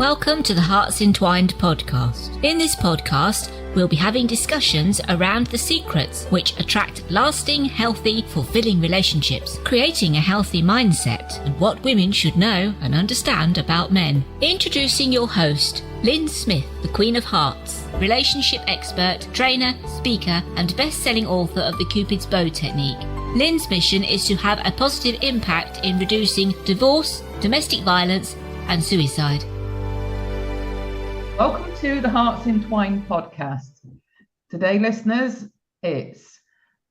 Welcome to the Hearts Entwined podcast. In this podcast, we'll be having discussions around the secrets which attract lasting, healthy, fulfilling relationships, creating a healthy mindset, and what women should know and understand about men. Introducing your host, Lyn Smith, the Queen of Hearts, relationship expert, trainer, speaker, and best-selling author of the Cupid's Bow technique. Lyn's mission is to have a positive impact in reducing divorce, domestic violence, and suicide. Welcome to the Hearts Entwined podcast. Today, listeners, it's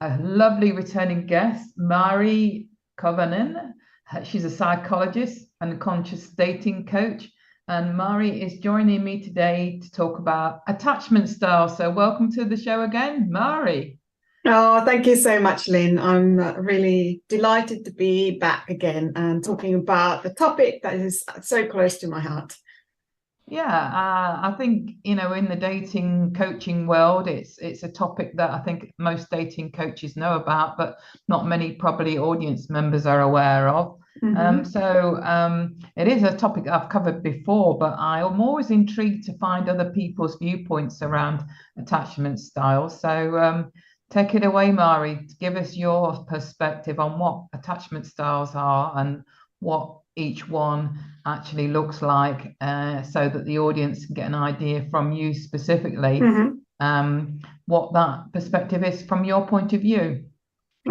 a lovely returning guest, Mari Kovanen. She's a psychologist and a conscious dating coach. And Mari is joining me today to talk about attachment style. So welcome to the show again, Mari. Oh, thank you so much, Lyn. I'm really delighted to be back again and talking about the topic that is so close to my heart. Yeah, I think, in the dating coaching world, it's a topic that I think most dating coaches know about, but not many probably audience members are aware of. Mm-hmm. It is a topic I've covered before, but I'm always intrigued to find other people's viewpoints around attachment styles. So take it away, Mari. Give us your perspective on what attachment styles are and what each one actually looks like, so that the audience can get an idea from you specifically, what that perspective is from your point of view.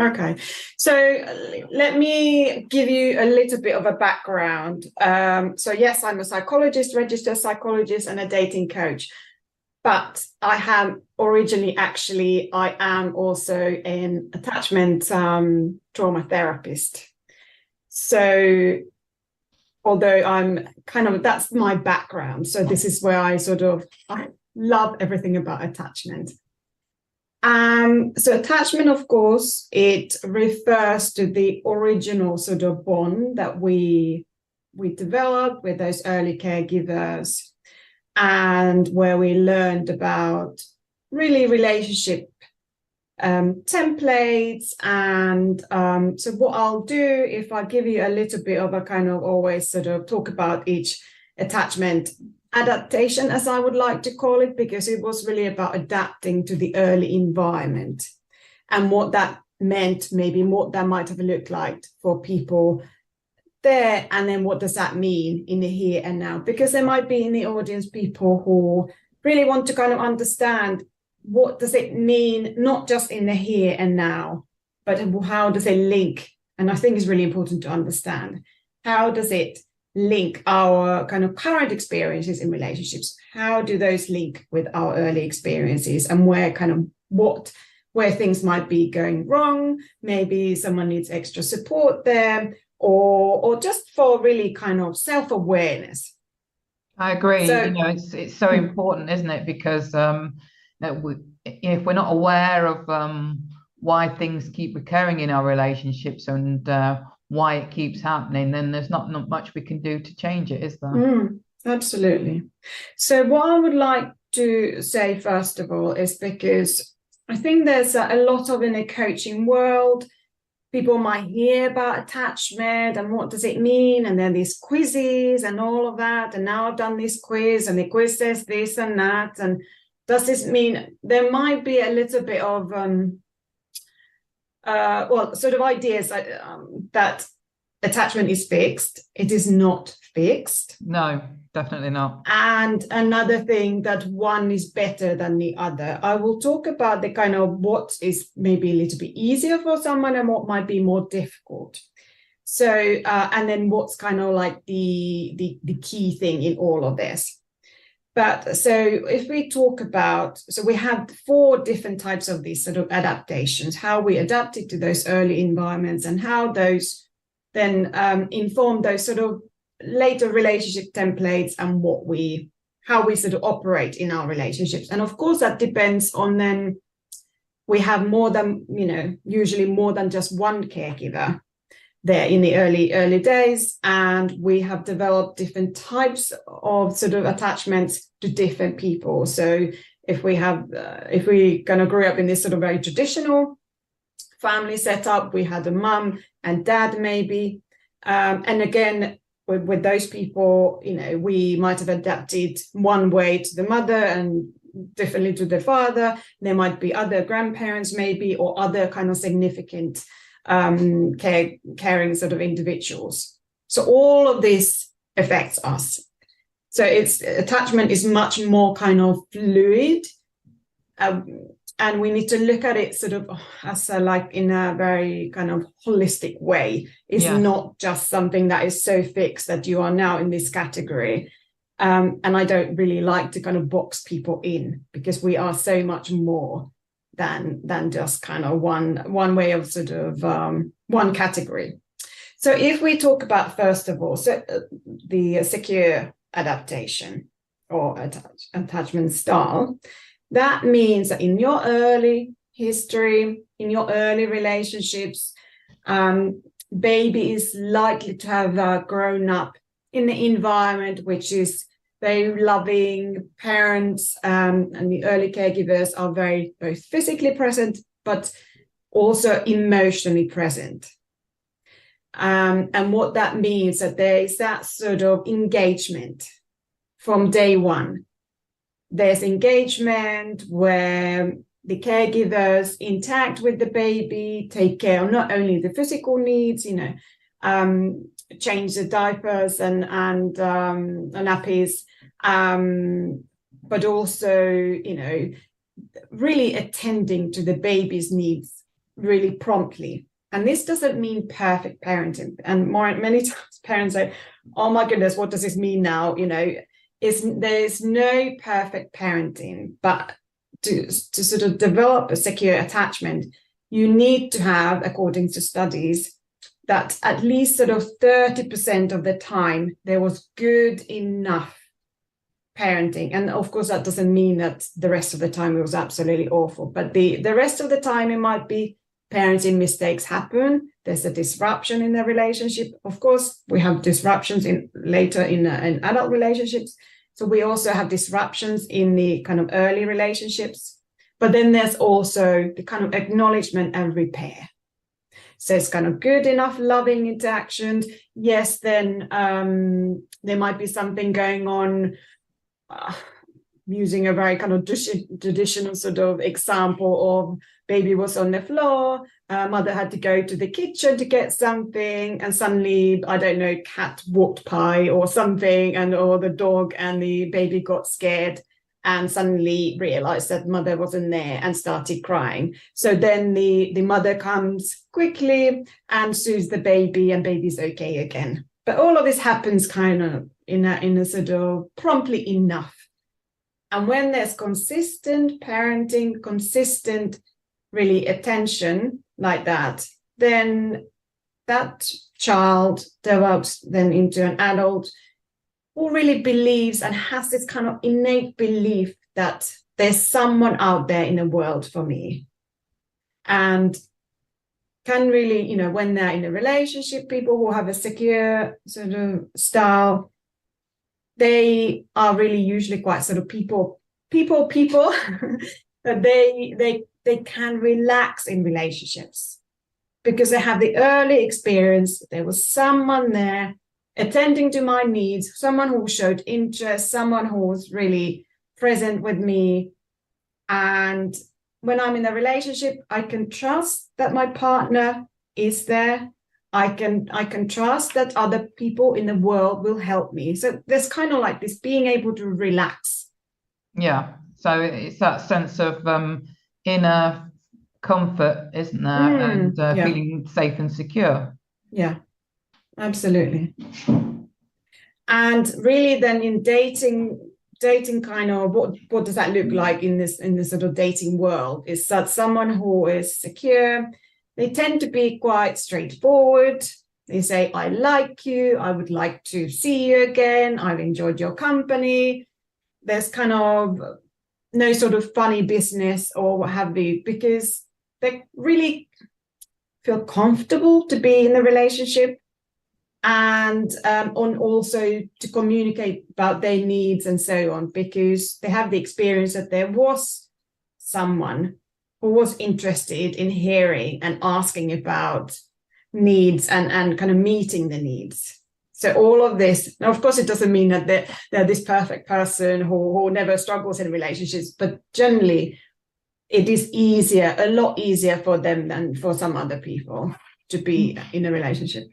Okay, so let me give you a little bit of a background. So yes, I'm a psychologist, registered psychologist, and a dating coach. But I am also an attachment trauma therapist. So although I'm that's my background. So this is where I love everything about attachment. So attachment, of course, it refers to the original sort of bond that we developed with those early caregivers, and where we learned about really relationship templates. And so what I'll do, if I give you a little bit of a always talk about each attachment adaptation, as I would like to call it, because it was really about adapting to the early environment and what that meant, maybe what that might have looked like for people there, and then what does that mean in the here and now, because there might be in the audience people who really want to understand what does it mean, not just in the here and now, but how does it link? And I think it's really important to understand, how does it link our current experiences in relationships? How do those link with our early experiences, and where things might be going wrong? Maybe someone needs extra support there, or just for really self-awareness. I agree. So, it's so important, isn't it? Because if we're not aware of why things keep recurring in our relationships and why it keeps happening, then there's not much we can do to change it, is there? Absolutely. So what I would like to say, first of all, is because I think there's a lot of, in the coaching world, people might hear about attachment and what does it mean, and then these quizzes and all of that, and now I've done this quiz and the quiz says this and that, and does this mean? There might be a little bit of ideas that attachment is fixed. It is not fixed. No, definitely not. And another thing, that one is better than the other. I will talk about the what is maybe a little bit easier for someone and what might be more difficult. So and then what's the key thing in all of this. But so if we talk about, so we have 4 different types of these adaptations, how we adapted to those early environments, and how those then inform those later relationship templates, and how we operate in our relationships. And of course, that depends on, then we have more than, usually more than just one caregiver there in the early days, and we have developed different types of attachments to different people. So if we grew up in this very traditional family setup, we had a mum and dad maybe, and again with those people, we might have adapted one way to the mother and differently to the father. There might be other grandparents maybe, or other kind of significant caring sort of individuals. So all of this affects us. So attachment is much more kind of fluid, and we need to look at it sort of as in a very kind of holistic way. It's not just something that is so fixed that you are now in this category. And I don't really like to kind of box people in, because we are so much more than just kind of one way of sort of one category. So if we talk about, first of all, the secure adaptation or attachment style, that means that in your early history, in your early relationships, baby is likely to have grown up in the environment which is very loving. Parents and the early caregivers are very both physically present, but also emotionally present. And what that means that there is that sort of engagement from day one. There's engagement where the caregivers interact with the baby, take care of not only the physical needs, change the diapers and nappies, but also, really attending to the baby's needs really promptly. And this doesn't mean perfect parenting. And many times parents say, oh my goodness, what does this mean now? There's no perfect parenting, but to sort of develop a secure attachment, you need to have, according to studies, that at least sort of 30% of the time there was good enough parenting. And of course, that doesn't mean that the rest of the time it was absolutely awful, but the rest of the time it might be parenting mistakes happen. There's a disruption in the relationship. Of course, we have disruptions later in adult relationships. So we also have disruptions in the kind of early relationships. But then there's also the kind of acknowledgement and repair. So it's kind of good enough loving interactions. Yes, then there might be something going on, using a very kind of traditional sort of example of baby was on the floor, mother had to go to the kitchen to get something, and suddenly, I don't know, cat walked by or something, or the dog and the baby got scared and suddenly realized that mother wasn't there and started crying. So then the mother comes quickly and soothes the baby, and baby's okay again. But all of this happens kind of in a sort of promptly enough. And when there's consistent parenting, consistent really attention like that, then that child develops then into an adult who really believes and has this kind of innate belief that there's someone out there in the world for me. And can really, when they're in a relationship, people who have a secure sort of style, they are really usually quite sort of people that they can relax in relationships because they have the early experience. There was someone there attending to my needs, someone who showed interest, someone who was really present with me. And when I'm in a relationship, I can trust that my partner is there. I can trust that other people in the world will help me. So there's kind of like this being able to relax. Yeah. So it's that sense of inner comfort, isn't there? And feeling safe and secure. Yeah, absolutely. And really then in dating kind of what does that look like in this sort of dating world is that someone who is secure, they tend to be quite straightforward. They say, I like you, I would like to see you again, I've enjoyed your company. There's kind of no sort of funny business or what have you, because they really feel comfortable to be in the relationship and on also to communicate about their needs and so on, because they have the experience that there was someone who was interested in hearing and asking about needs and kind of meeting the needs. So all of this, now of course it doesn't mean that they're this perfect person who never struggles in relationships, but generally it is a lot easier for them than for some other people to be in a relationship.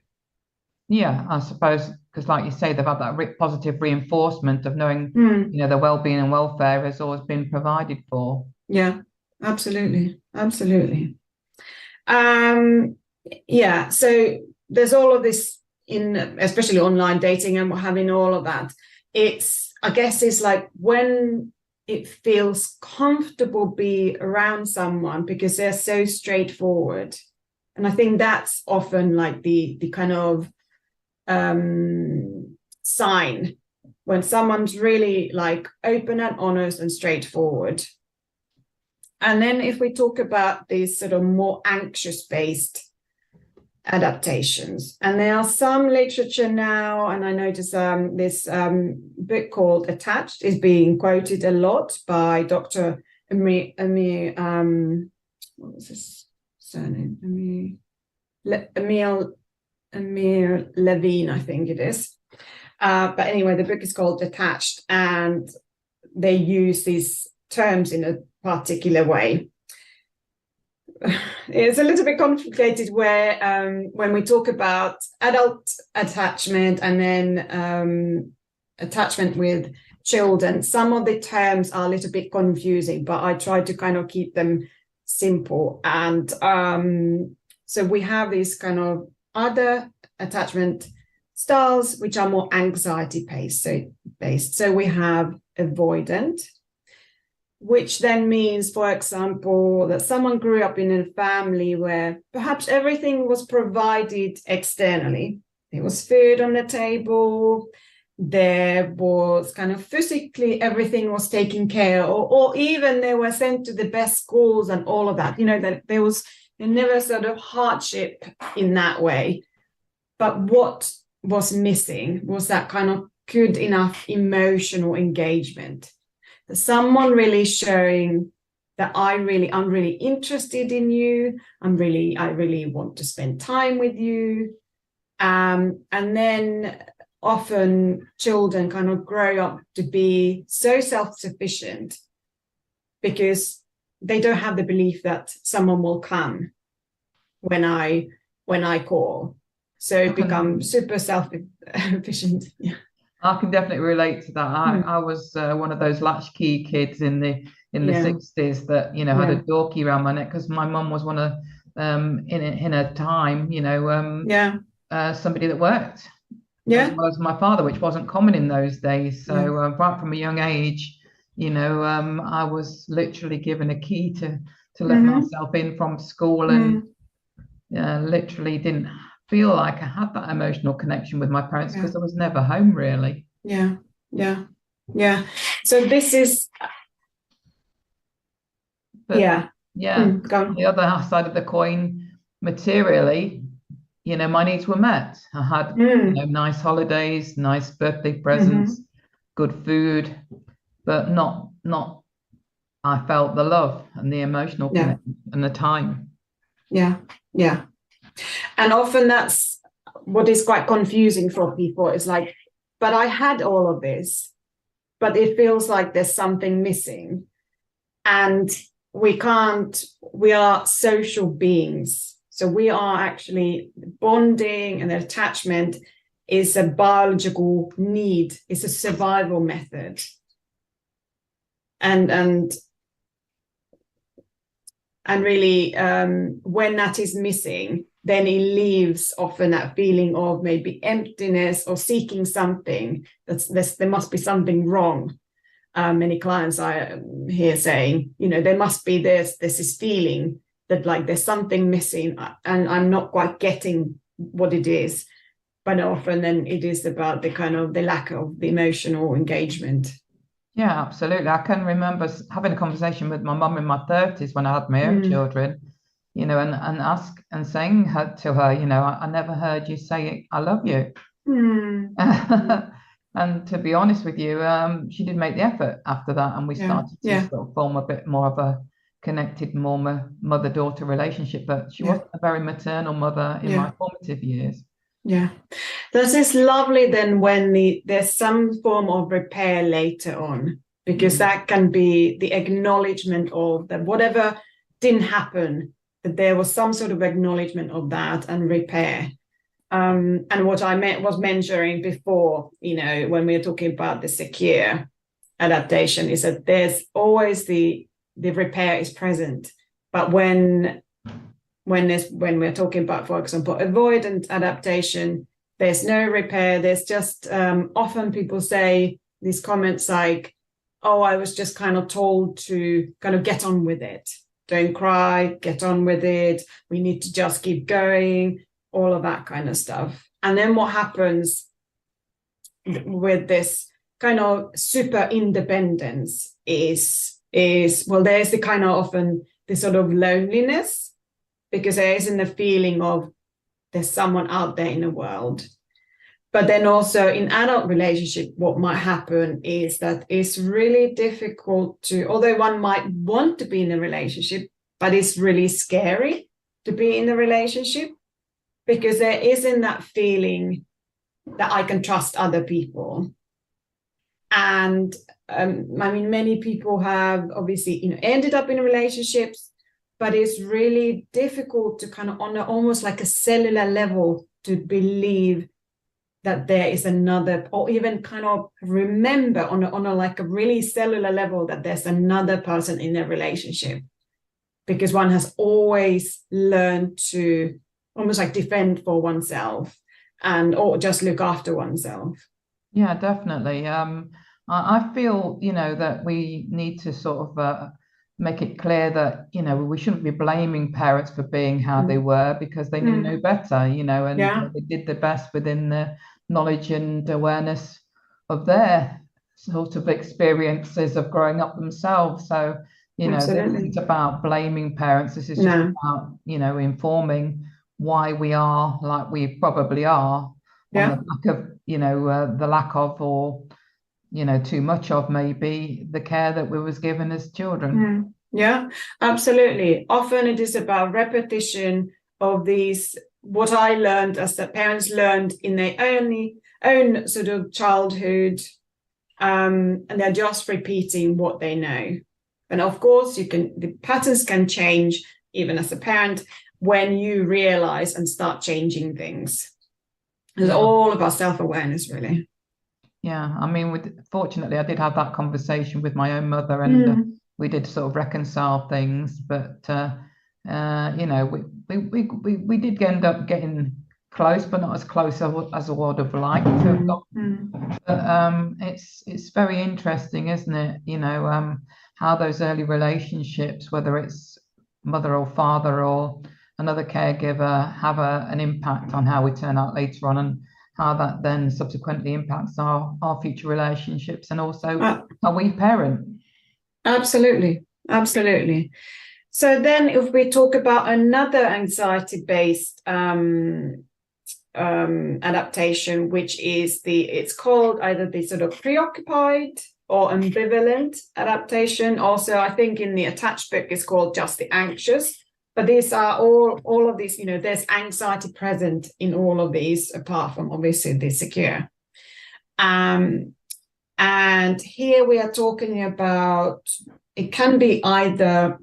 Yeah, I suppose, because like you say, they've had that positive reinforcement of knowing, their well-being and welfare has always been provided for. Yeah, absolutely. Yeah, so there's all of this especially online dating and having all of that. I guess it's like when it feels comfortable be around someone because they're so straightforward. And I think that's often like the kind of sign when someone's really like open and honest and straightforward. And then if we talk about these sort of more anxious-based adaptations, and there are some literature now, and I notice this book called Attached is being quoted a lot by Dr. Amir what was his surname? Amir Levine, I think it is. But anyway, the book is called Attached, and they use these terms in a particular way. It's a little bit complicated where when we talk about adult attachment and then attachment with children, some of the terms are a little bit confusing, but I try to kind of keep them simple. And so we have these kind of other attachment styles, which are more anxiety-based. So we have avoidant, which then means, for example, that someone grew up in a family where perhaps everything was provided externally. There was food on the table, there was kind of physically everything was taken care of, or even they were sent to the best schools and all of that. That there was never sort of hardship in that way. But what was missing was that kind of good enough emotional engagement. Someone really showing that I'm really interested in you. I really want to spend time with you. And then often children kind of grow up to be so self-sufficient because they don't have the belief that someone will come when I call. So it becomes super self-efficient. Yeah. I can definitely relate to that. I was one of those latchkey kids in the 60s that had a door key around my neck because my mum was one of in a time somebody that worked as well as my father, which wasn't common in those days. So right from a young age, I was literally given a key to let myself in from school, and literally didn't feel like I had that emotional connection with my parents because I was never home really. Yeah. So this is on the other side of the coin, materially, my needs were met. I had nice holidays, nice birthday presents, good food, but not I felt the love and the emotional connection and the time. Yeah. And often that's what is quite confusing for people. It's like, but I had all of this, but it feels like there's something missing. And we are social beings. So we are actually bonding, and attachment is a biological need. It's a survival method. And really, when that is missing, then it leaves often that feeling of maybe emptiness or seeking something. There must be something wrong. Many clients I hear saying, there must be this feeling that like there's something missing and I'm not quite getting what it is. But often then it is about the lack of the emotional engagement. Yeah, absolutely. I can remember having a conversation with my mum in my 30s when I had my own children, and saying to her, I never heard you say I love you. And to be honest with you, she did make the effort after that, and we started to sort of form a bit more of a connected, more mother-daughter relationship. But she wasn't a very maternal mother in my formative years. Yeah. This is lovely then when there's some form of repair later on, because that can be the acknowledgement of that whatever didn't happen, that there was some sort of acknowledgement of that and repair. And what I was mentioning before, when we were talking about the secure adaptation, is that there's always the repair is present. But when we're talking about, for example, avoidant adaptation, there's no repair. There's just often people say these comments like, oh, I was just kind of told to kind of get on with it. Don't cry, get on with it. We need to just keep going, all of that kind of stuff. And then what happens with this kind of super independence is well, there's the kind of often the sort of loneliness, because there isn't the feeling of there's someone out there in the world. But then also in adult relationship, what might happen is that it's really difficult to, although one might want to be in a relationship, but it's really scary to be in a relationship, because there isn't that feeling that I can trust other people. And many people have obviously, ended up in relationships, but it's really difficult to kind of on almost like a cellular level to believe that there is another, or even kind of remember on a like a really cellular level that there's another person in a relationship, because one has always learned to almost like defend for oneself or just look after oneself. Yeah, definitely. I feel, that we need to sort of make it clear that, we shouldn't be blaming parents for being how they were, because they knew no better, and they did their best within the knowledge and awareness of their sort of experiences of growing up themselves. So, this isn't about blaming parents. This is just about, informing why we are like we probably are, on the back of, the lack of, or, too much of maybe the care that we was given as children. Yeah, absolutely. Often it is about repetition of these, what I learned as the parents learned in their own sort of childhood, and they're just repeating what they know. And of course, the patterns can change even as a parent when you realize and start changing things. It's all about self-awareness, really. Yeah, I mean, fortunately, I did have that conversation with my own mother, and we did sort of reconcile things. But we did end up getting close, but not as close as I would have liked to have gotten. But it's very interesting, isn't it? How those early relationships, whether it's mother or father or another caregiver, have an impact on how we turn out later on, and how that then subsequently impacts our future relationships, and also how we parent. Absolutely. So then if we talk about another anxiety-based adaptation, which is it's called either the sort of preoccupied or ambivalent adaptation. Also, I think in the attached book it's called just the anxious. But these are all of these, there's anxiety present in all of these, apart from obviously the secure. And here we are talking about, it can be either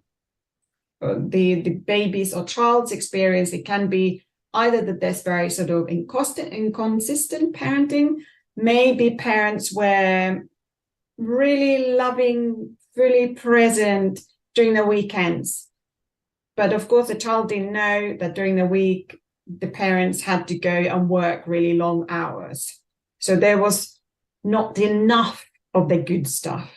the baby's or child's experience. It can be either that there's very sort of inconsistent parenting. Maybe parents were really loving, fully present during the weekends. But of course, the child didn't know that during the week, the parents had to go and work really long hours. So there was not enough of the good stuff.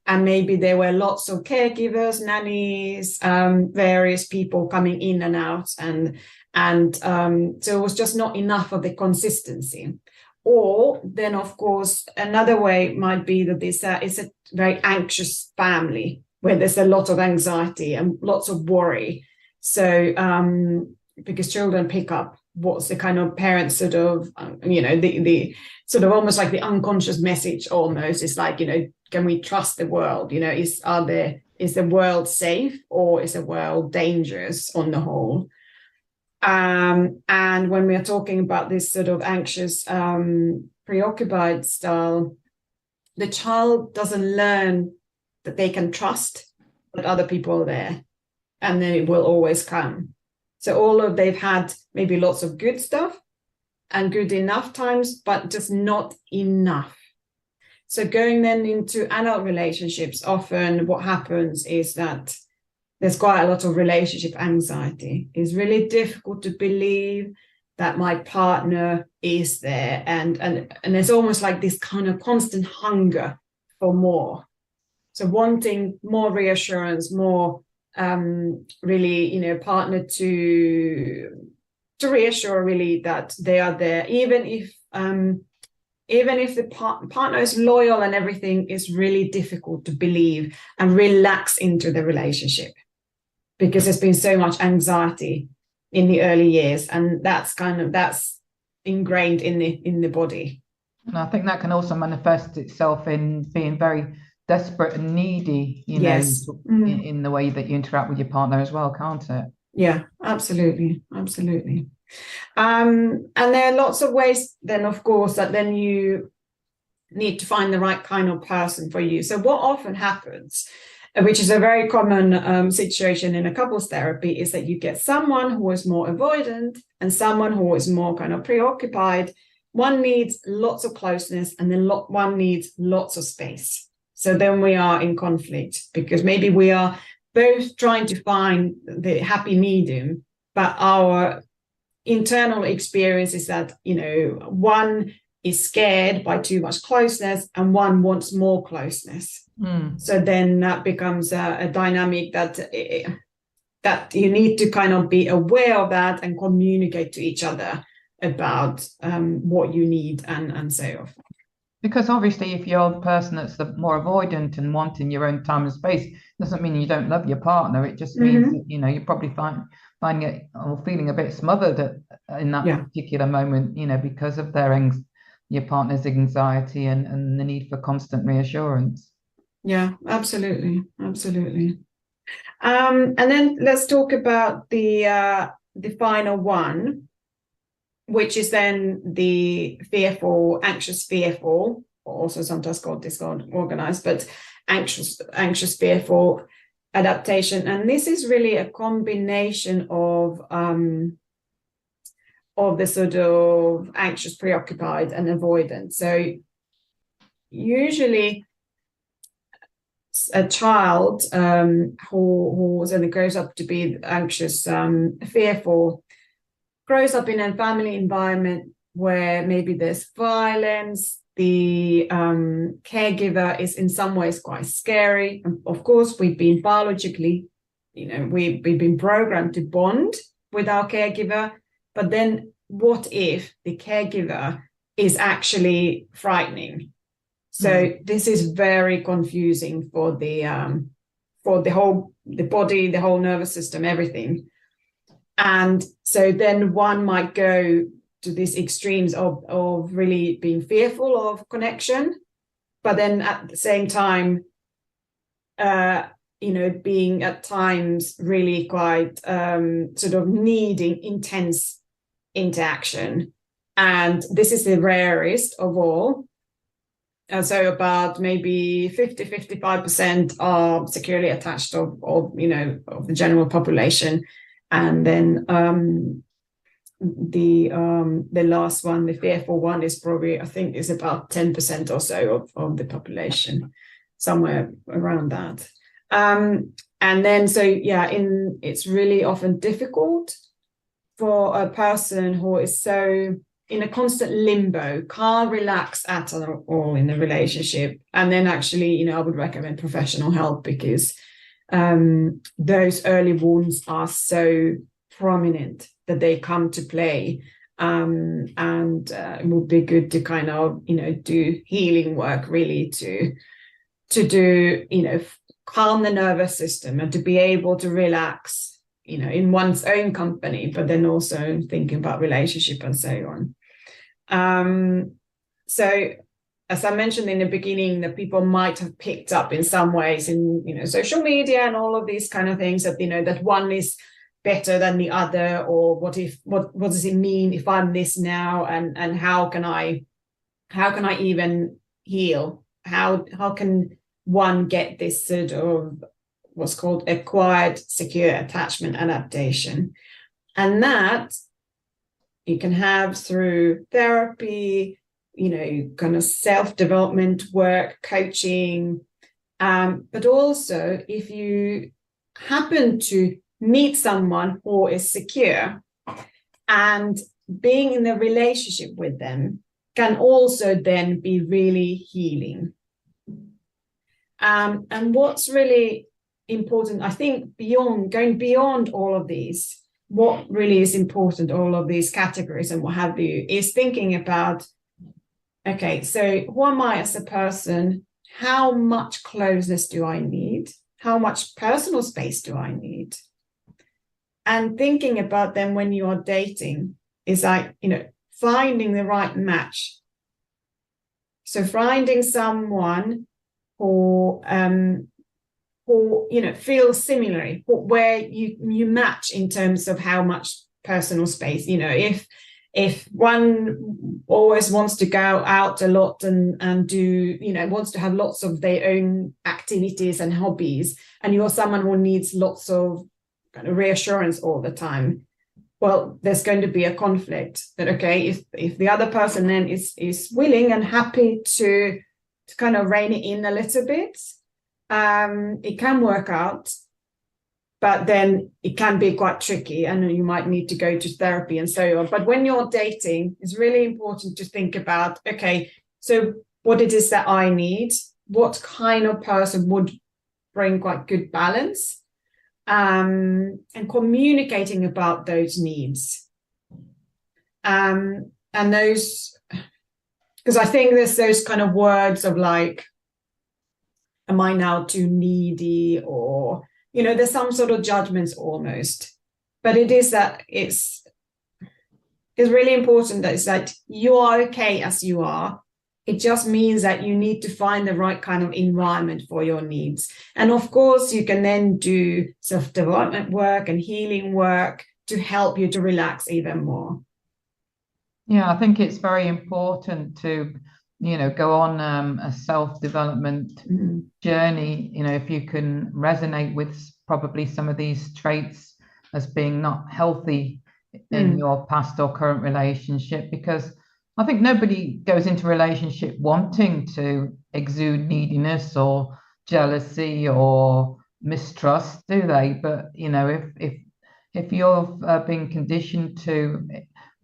And maybe there were lots of caregivers, nannies, various people coming in and out. And so it was just not enough of the consistency. Or then, of course, another way might be that this is a very anxious family, where there's a lot of anxiety and lots of worry. So because children pick up what's the kind of parents sort of, the sort of almost like the unconscious message almost. It's like, can we trust the world? Is the world safe, or is the world dangerous on the whole? And when we are talking about this sort of anxious, preoccupied style, the child doesn't learn that they can trust that other people are there, and then it will always come. So they've had maybe lots of good stuff and good enough times, but just not enough. So going then into adult relationships, often what happens is that there's quite a lot of relationship anxiety. It's really difficult to believe that my partner is there. And there's almost like this kind of constant hunger for more. So wanting more reassurance, more really, partner to reassure really that they are there, even if the partner is loyal and everything, is really difficult to believe and relax into the relationship, because there's been so much anxiety in the early years, and that's ingrained in the body. And I think that can also manifest itself in being very desperate and needy, Yes. in the way that you interact with your partner as well, can't it? Yeah, absolutely. And there are lots of ways then, of course, that then you need to find the right kind of person for you. So what often happens, which is a very common situation in a couples therapy, is that you get someone who is more avoidant and someone who is more kind of preoccupied. One needs lots of closeness, and then one needs lots of space. So then we are in conflict, because maybe we are both trying to find the happy medium, but our internal experience is that, one is scared by too much closeness and one wants more closeness. So then that becomes a dynamic that you need to kind of be aware of that and communicate to each other about what you need and so on. Because obviously, if you're the person that's the more avoidant and wanting your own time and space, doesn't mean you don't love your partner. It just means that, you're probably finding it or feeling a bit smothered in that particular moment, because of your partner's anxiety and the need for constant reassurance. Yeah, absolutely. And then let's talk about the final one, which is then the anxious fearful, or also sometimes called disorganized, but anxious fearful adaptation. And this is really a combination of the sort of anxious, preoccupied, and avoidant. So usually a child who grows up to be anxious, fearful, grows up in a family environment where maybe there's violence, the caregiver is in some ways quite scary. And of course, we've been biologically, we've been programmed to bond with our caregiver. But then what if the caregiver is actually frightening? So this is very confusing for the body, the whole nervous system, everything. And so then one might go to these extremes of really being fearful of connection, but then at the same time, being at times really quite sort of needing intense interaction. And this is the rarest of all. So about maybe 50-55% are securely attached of the general population. And then the last one, the fearful one, is probably, I think, is about 10% or so of the population, somewhere around that. And then, it's really often difficult for a person who is so in a constant limbo, can't relax at all in the relationship. And then actually, I would recommend professional help, because those early wounds are so prominent that they come to play. And it would be good to kind of, do healing work really to do, calm the nervous system and to be able to relax, in one's own company, but then also thinking about relationship and so on. So as I mentioned in the beginning, that people might have picked up in some ways in, social media and all of these kind of things, that, that one is better than the other, or what does it mean if I'm this now, and how can I even heal? How can one get this sort of what's called acquired secure attachment adaptation? And that you can have through therapy, kind of self-development work, coaching, but also if you happen to meet someone who is secure, and being in a relationship with them can also then be really healing. And what's really important, I think, going beyond all of these, what really is important, all of these categories and what have you, is thinking about, okay, so who am I as a person? How much closeness do I need? How much personal space do I need? And thinking about them when you are dating is like, finding the right match. So finding someone who feels similarly, where you match in terms of how much personal space. If one always wants to go out a lot and do, wants to have lots of their own activities and hobbies, and you're someone who needs lots of kind of reassurance all the time, well, there's going to be a conflict. That, okay, if the other person then is willing and happy to kind of rein it in a little bit, it can work out, but then it can be quite tricky, and you might need to go to therapy and so on. But when you're dating, it's really important to think about, okay, so what it is that I need, what kind of person would bring quite good balance, and communicating about those needs. And those, because I think there's those kind of words of like, am I now too needy? Or, there's some sort of judgments almost. But it is that it's really important that it's that you are okay as you are. It just means that you need to find the right kind of environment for your needs. And of course, you can then do self-development work and healing work to help you to relax even more. Yeah, I think it's very important to, go on a self-development journey. If you can resonate with probably some of these traits as being not healthy in your past or current relationship, because I think nobody goes into a relationship wanting to exude neediness or jealousy or mistrust, do they? But if you're being conditioned to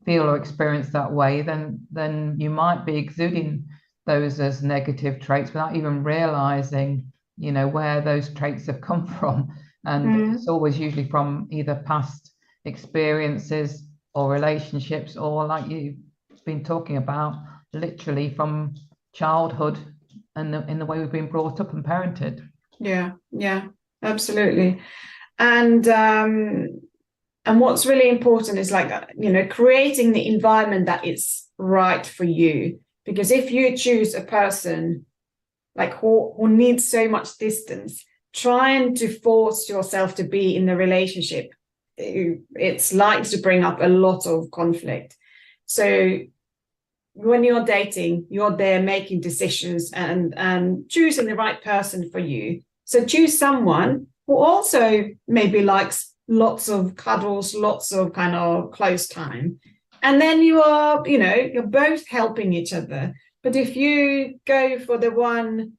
feel or experience that way, then you might be exuding those as negative traits without even realizing, where those traits have come from. And it's always usually from either past experiences or relationships, or like you've been talking about, literally from childhood and in the way we've been brought up and parented. Yeah, absolutely. And what's really important is like, creating the environment that is right for you. Because if you choose a person like who needs so much distance, trying to force yourself to be in the relationship, it's likely to bring up a lot of conflict. So when you're dating, you're there making decisions and choosing the right person for you. So choose someone who also maybe likes lots of cuddles, lots of kind of close time. And then you are, you're both helping each other. But if you go for the one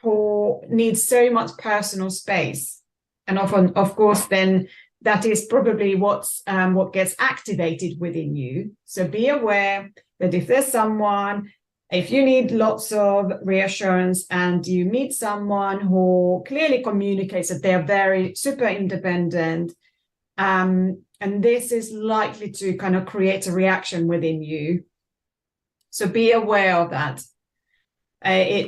who needs so much personal space, and often, of course, then that is probably what gets activated within you. So be aware that if there's someone, if you need lots of reassurance and you meet someone who clearly communicates that they're very super independent, and this is likely to kind of create a reaction within you. So be aware of that.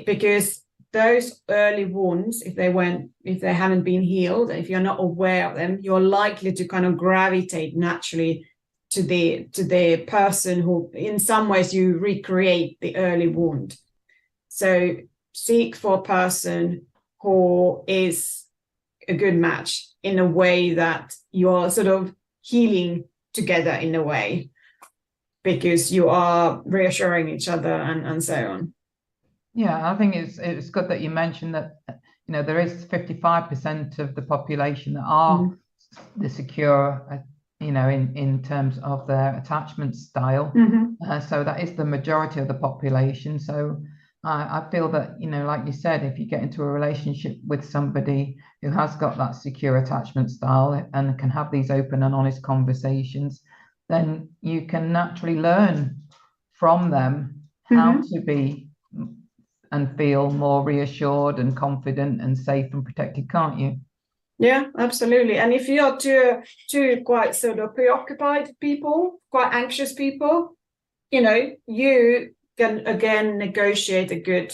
Because those early wounds, if they haven't been healed, if you're not aware of them, you're likely to kind of gravitate naturally to the person who, in some ways, you recreate the early wound. So seek for a person who is a good match in a way that you're sort of healing together in a way, because you are reassuring each other and so on. Yeah, I think it's good that you mentioned that, there is 55% of the population that are the secure, in terms of their attachment style. So that is the majority of the population. So I feel that, like you said, if you get into a relationship with somebody who has got that secure attachment style and can have these open and honest conversations, then you can naturally learn from them how to be and feel more reassured and confident and safe and protected, can't you? Yeah, absolutely. And if you're two quite sort of preoccupied people, quite anxious people, you can again negotiate a good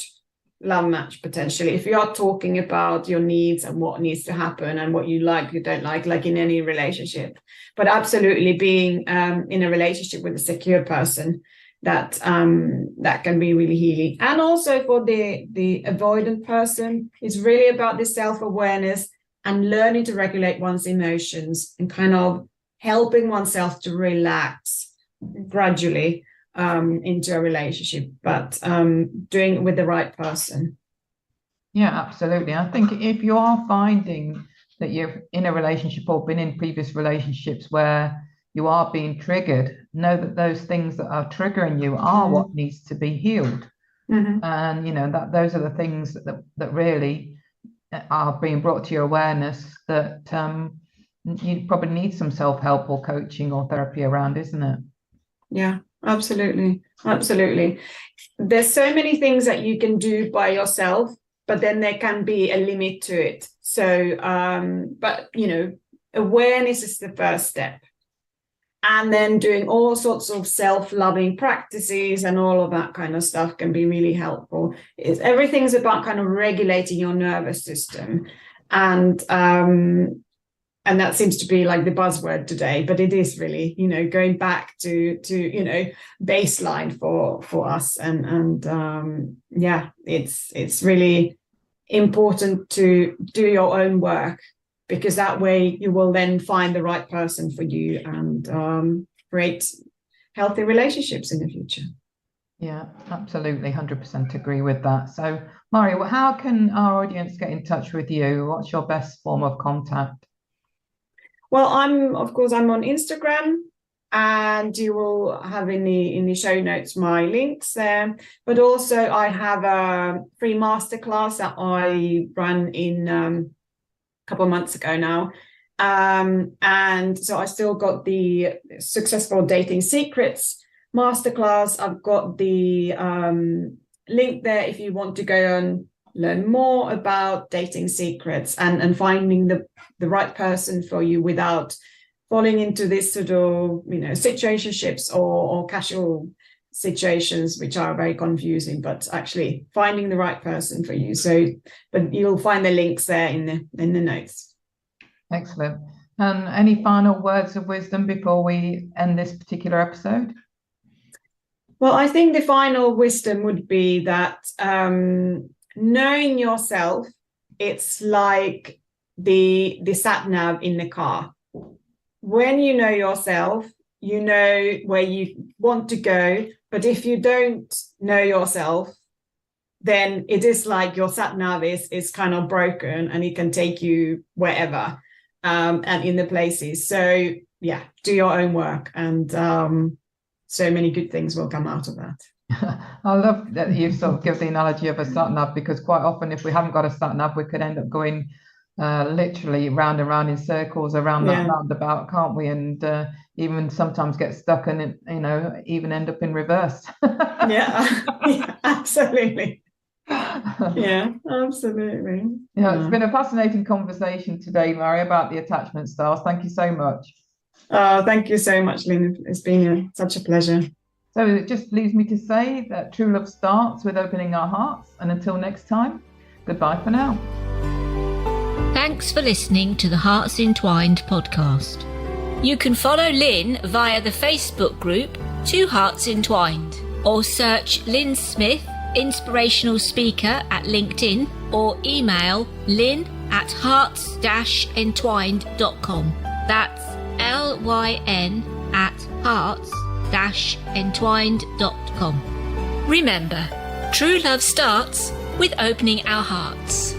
love match potentially. If you are talking about your needs and what needs to happen and what you like, you don't like in any relationship. But absolutely being in a relationship with a secure person, that can be really healing. And also for the avoidant person, it's really about this self-awareness and learning to regulate one's emotions and kind of helping oneself to relax gradually into a relationship, but doing it with the right person. Yeah, absolutely. I think if you are finding that you're in a relationship or been in previous relationships where you are being triggered, know that those things that are triggering you are what needs to be healed. And that those are the things that really are being brought to your awareness that you probably need some self-help or coaching or therapy around, isn't it? Yeah, absolutely. There's so many things that you can do by yourself, but then there can be a limit to it. So but awareness is the first step. And then doing all sorts of self-loving practices and all of that kind of stuff can be really helpful. Everything's about kind of regulating your nervous system. And that seems to be like the buzzword today, but it is really, going back to baseline for us. And it's really important to do your own work, because that way you will then find the right person for you and create healthy relationships in the future. Yeah, absolutely. 100% agree with that. So, Mario, how can our audience get in touch with you? What's your best form of contact? Well, I'm on Instagram, and you will have in the show notes my links there. But also I have a free masterclass that I ran in couple of months ago now, and so I still got the Successful Dating Secrets masterclass. I've got the link there if you want to go and learn more about dating secrets and finding the right person for you without falling into this sort of situationships or casual situations, which are very confusing, but actually finding the right person for you. So, but you'll find the links there in the notes. Excellent. And any final words of wisdom before we end this particular episode? Well, I think the final wisdom would be that knowing yourself, it's like the sat nav in the car. When you know yourself, you know where you want to go. But if you don't know yourself, then it is like your sat nav is kind of broken and it can take you wherever and in the places. So yeah, do your own work, and so many good things will come out of that. I love that you sort of give the analogy of a sat nav, because quite often if we haven't got a sat nav, we could end up going literally round and round in circles around that roundabout, can't we? And even sometimes get stuck and even end up in reverse. yeah, absolutely. Yeah, absolutely. It's been a fascinating conversation today, Mario, about the attachment styles. Thank you so much. Thank you so much, Lyn. It's been such a pleasure. So it just leaves me to say that true love starts with opening our hearts. And until next time, goodbye for now. Thanks for listening to the Hearts Entwined podcast. You can follow Lyn via the Facebook group Two Hearts Entwined, or search Lyn Smith, inspirational speaker, at LinkedIn, or email lyn at hearts-entwined.com. That's LYN at hearts-entwined.com. Remember, true love starts with opening our hearts.